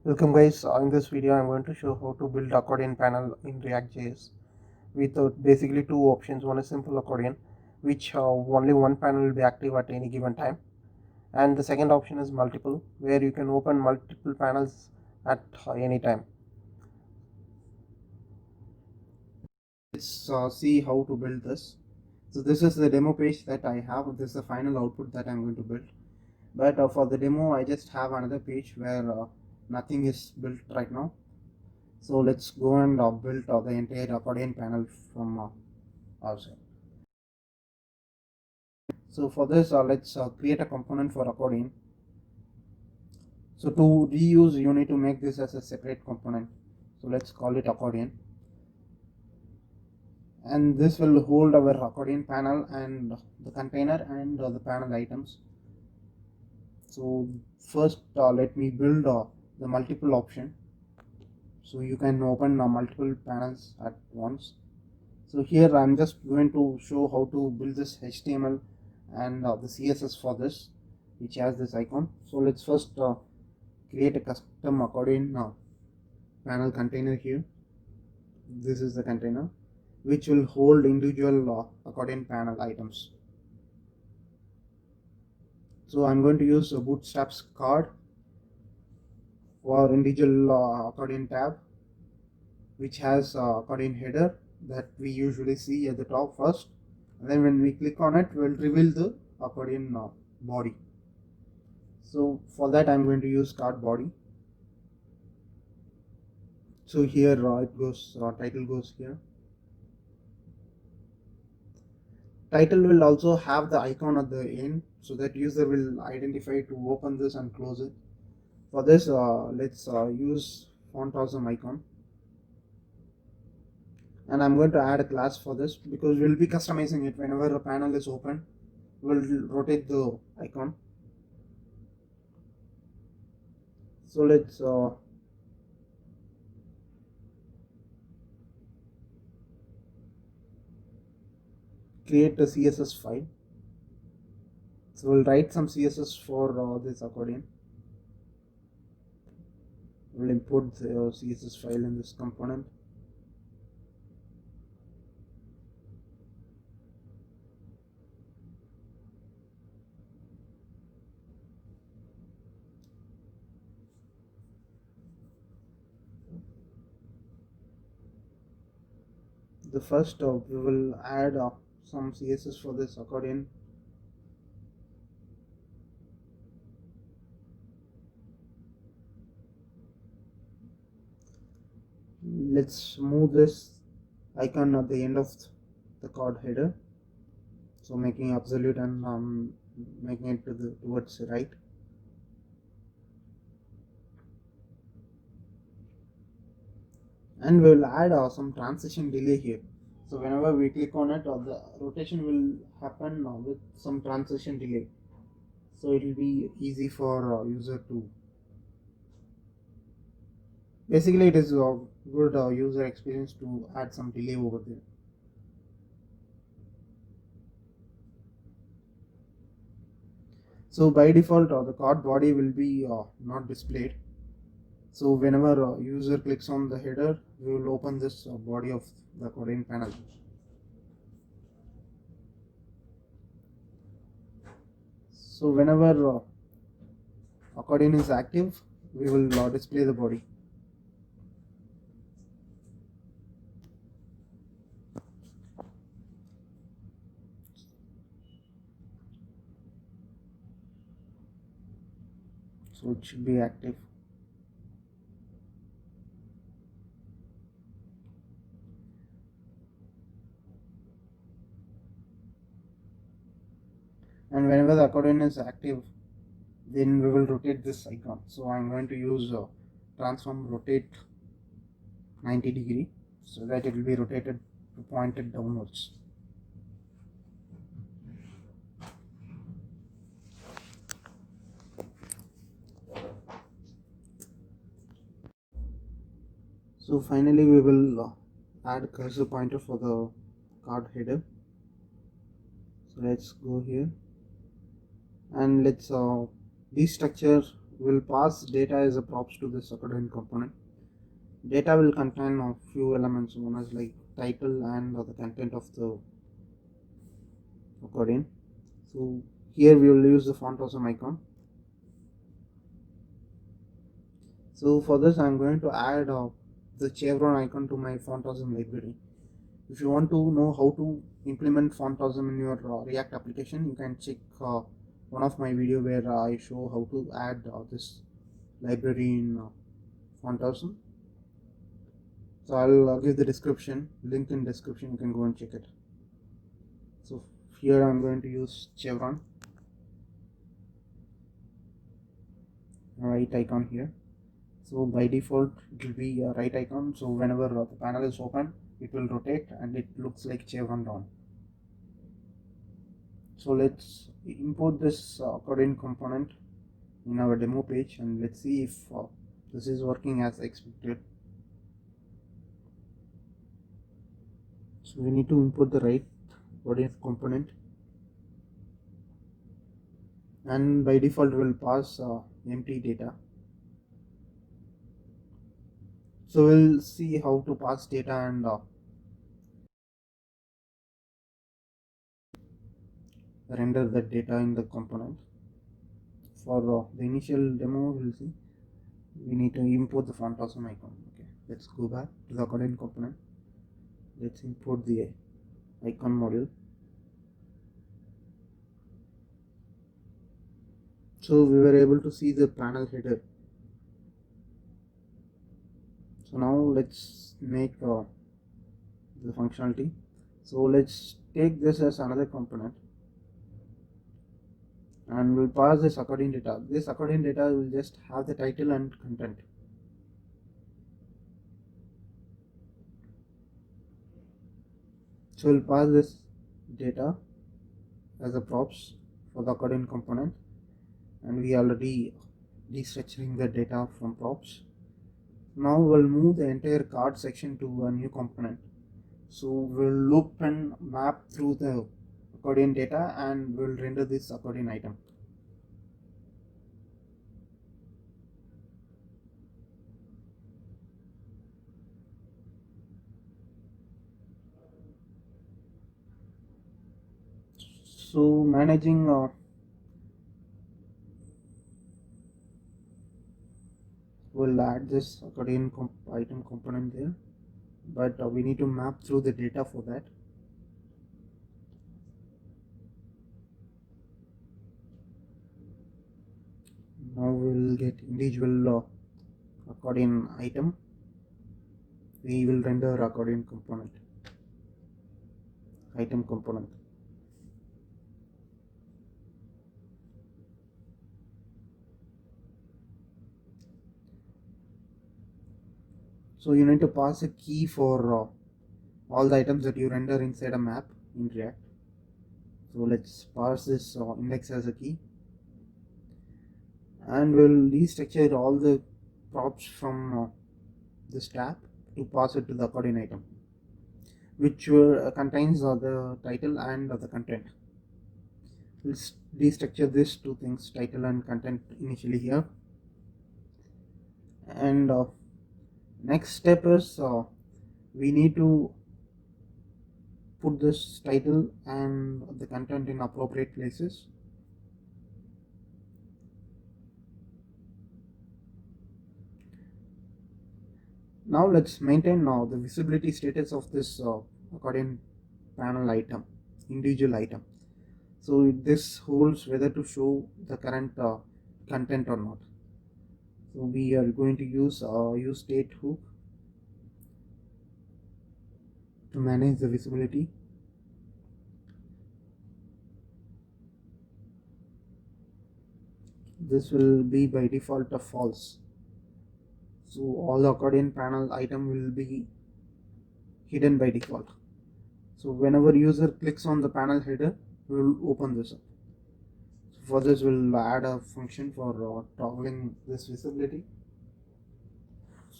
Welcome guys, in this video I'm going to show how to build accordion panel in React.js with basically two options. One is simple accordion, which only one panel will be active at any given time, and the second option is multiple, where you can open multiple panels at any time. Let's see how to build this. So this is the demo page that I have. This is the final output that I'm going to build, but for the demo I just have another page where nothing is built right now. So let's go and build the entire accordion panel from outside. So for this, let's create a component for accordion. So to reuse, you need to make this as a separate component. So let's call it accordion. And this will hold our accordion panel and the container and the panel items. So first, let me build the multiple option. So you can open multiple panels at once. So here I'm just going to show how to build this HTML and the CSS for this, which has this icon. So let's first create a custom accordion panel container here. This is the container which will hold individual accordion panel items. So I'm going to use a Bootstrap's card for individual accordion tab, which has accordion header that we usually see at the top first, and then when we click on it, we'll reveal the accordion body. So for that I'm going to use card body. So here it goes, title goes here. Title will also have the icon at the end so that user will identify to open this and close it. For this, let's use font awesome icon, and I'm going to add a class for this because we'll be customizing it. Whenever a panel is open, we'll rotate the icon. So let's create a CSS file. So we'll write some CSS for this accordion. We'll import the CSS file in this component. The first we will add some CSS for this accordion. Let's move this icon at the end of the card header, so making absolute and making it towards the right. And we will add some transition delay here. So whenever we click on it, the rotation will happen with some transition delay. So it will be easy for user to. Basically, it is a good user experience to add some delay over there. So by default, the card body will be not displayed. So whenever user clicks on the header, we will open this body of the accordion panel. So whenever accordion is active, we will display the body. So it should be active. And whenever the accordion is active, then we will rotate this icon. So I'm going to use transform rotate 90 degree so that it will be rotated pointed downwards. So finally we will add cursor pointer for the card header. So let's go here and let's destructure we'll pass data as a props to this accordion component. Data will contain a few elements known as like title and the content of the accordion. So here we will use the font awesome icon. So for this I'm going to add the chevron icon to my font awesome library. If you want to know how to implement font awesome in your React application, you can check one of my video where I show how to add this library in font awesome. So I'll give the description, link in description, you can go and check it. So here I'm going to use chevron, right icon here. So by default it will be a right icon, so whenever the panel is open it will rotate and it looks like chevron down. So let's import this accordion component in our demo page and let's see if this is working as expected. So we need to import the right accordion component, and by default we'll pass empty data. So we'll see how to pass data and render the data in the component. For the initial demo, we'll see we need to import the font awesome icon. Okay, let's go back to the accordion component. Let's import the icon model. So we were able to see the panel header. So now let's make the functionality. So let's take this as another component and we'll pass this accordion data. This accordion data will just have the title and content. So we'll pass this data as a props for the accordion component, and we already destructuring the data from props. Now we'll move the entire card section to a new component. So we'll loop and map through the accordion data and we'll render this accordion item. So managing we'll add this accordion item component there, but we need to map through the data for that. Now we'll get individual accordion item. We will render accordion component item component. So you need to pass a key for all the items that you render inside a map in React. So let's pass this index as a key, and we'll destructure all the props from this tab to pass it to the accordion item, which contains the title and the content. We'll destructure these two things, title and content, initially here. And next step is we need to put this title and the content in appropriate places. Now let's maintain the visibility status of this accordion panel item, individual item. So this holds whether to show the current content or not. So we are going to use state hook to manage the visibility. This will be by default a false. So all the accordion panel item will be hidden by default. So whenever user clicks on the panel header, we will open this up. So for this we'll add a function for toggling this visibility.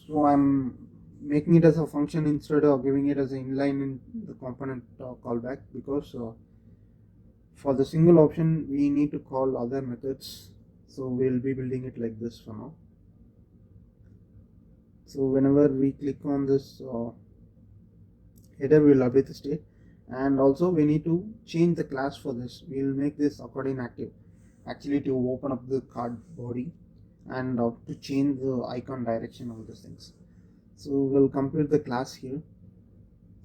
So I'm making it as a function instead of giving it as an inline in the component callback, because for the single option we need to call other methods So we'll be building it like this for now. So whenever we click on this header, we'll update the state, and also we need to change the class for this. We'll make this accordion active actually to open up the card body and to change the icon direction, all those things. So we'll compute the class here.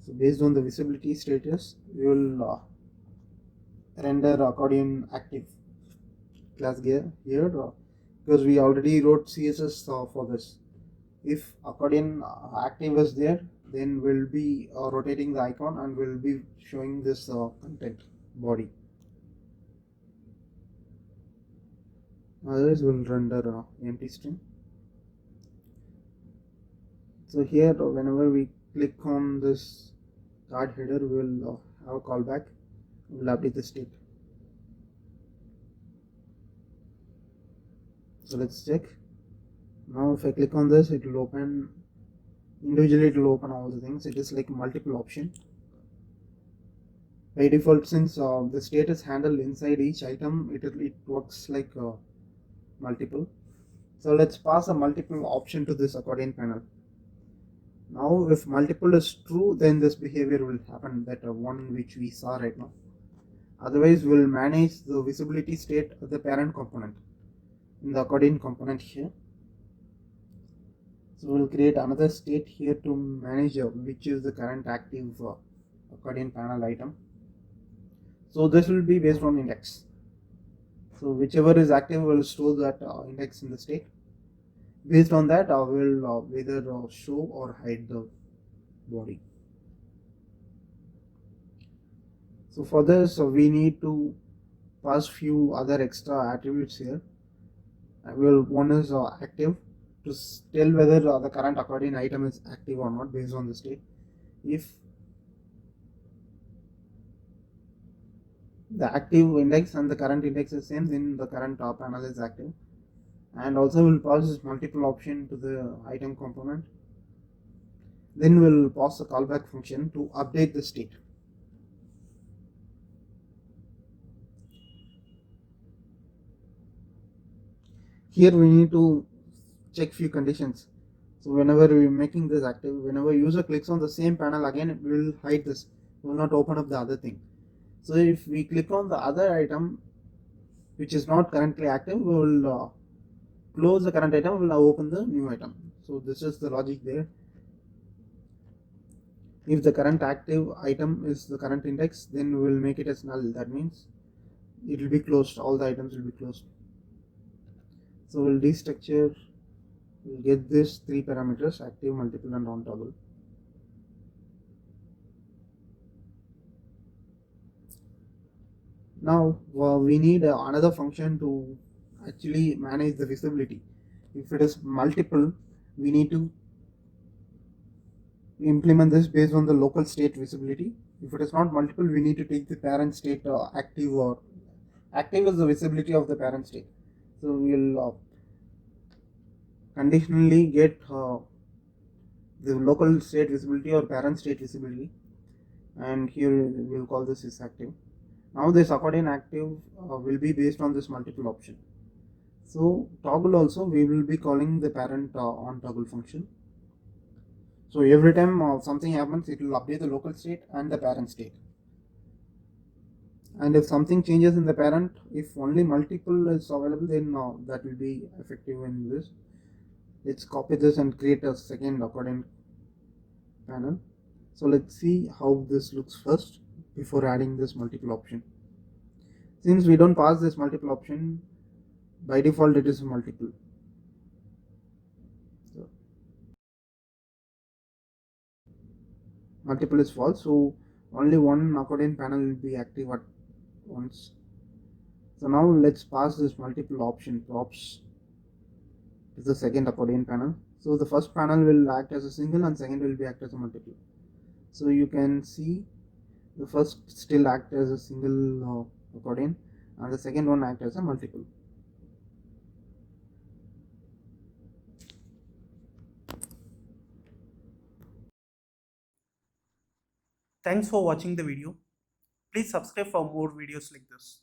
So based on the visibility status, we will render accordion active class here because we already wrote CSS for this. If accordion active is there, then we'll be rotating the icon and we'll be showing this content body. Otherwise we'll render empty string. So here whenever we click on this card header, we'll have a callback. We'll update the state. So let's check. Now if I click on this, it will open individually, it will open all the things. It is like multiple option. By default, since the state is handled inside each item, it works like multiple. So let's pass a multiple option to this accordion panel. Now if multiple is true, then this behavior will happen, that one which we saw right now. Otherwise we'll manage the visibility state of the parent component in the accordion component here. So we'll create another state here to manage which is the current active accordion panel item. So this will be based on index. So whichever is active will store that index in the state. Based on that, we'll either show or hide the body. So for this, we need to pass few other extra attributes here. One is active, to tell whether the current accordion item is active or not based on the state. If the active index and the current index is same, then the current panel is active. And also we'll pass this multiple option to the item component. Then we'll pass a callback function to update the state. Here we need to check few conditions. So whenever we're making this active, whenever user clicks on the same panel again, it will hide this, it will not open up the other thing. So if we click on the other item which is not currently active, we will close the current item, we will open the new item. So this is the logic there. If the current active item is the current index, then we will make it as null. That means it will be closed, all the items will be closed. So we'll destructure, we'll get this three parameters: active, multiple and on toggle. Now we need another function to actually manage the visibility. If it is multiple, we need to implement this based on the local state visibility. If it is not multiple, we need to take the parent state active, or active is the visibility of the parent state. So we will conditionally get the local state visibility or parent state visibility, and here we will call this is active. Now this accordion active will be based on this multiple option. So toggle also, we will be calling the parent on toggle function. So every time something happens, it will update the local state and the parent state. And if something changes in the parent, if only multiple is available, then that will be effective in this. Let's copy this and create a second accordion panel. So let's see how this looks first before adding this multiple option. Since we don't pass this multiple option, by default it is multiple. So multiple is false, so only one accordion panel will be active at once. So now let's pass this multiple option props to the second accordion panel. So the first panel will act as a single and second will be act as a multiple. So you can see the first still act as a single accordion and the second one act as a multiple. Thanks for watching the video. Please subscribe for more videos like this.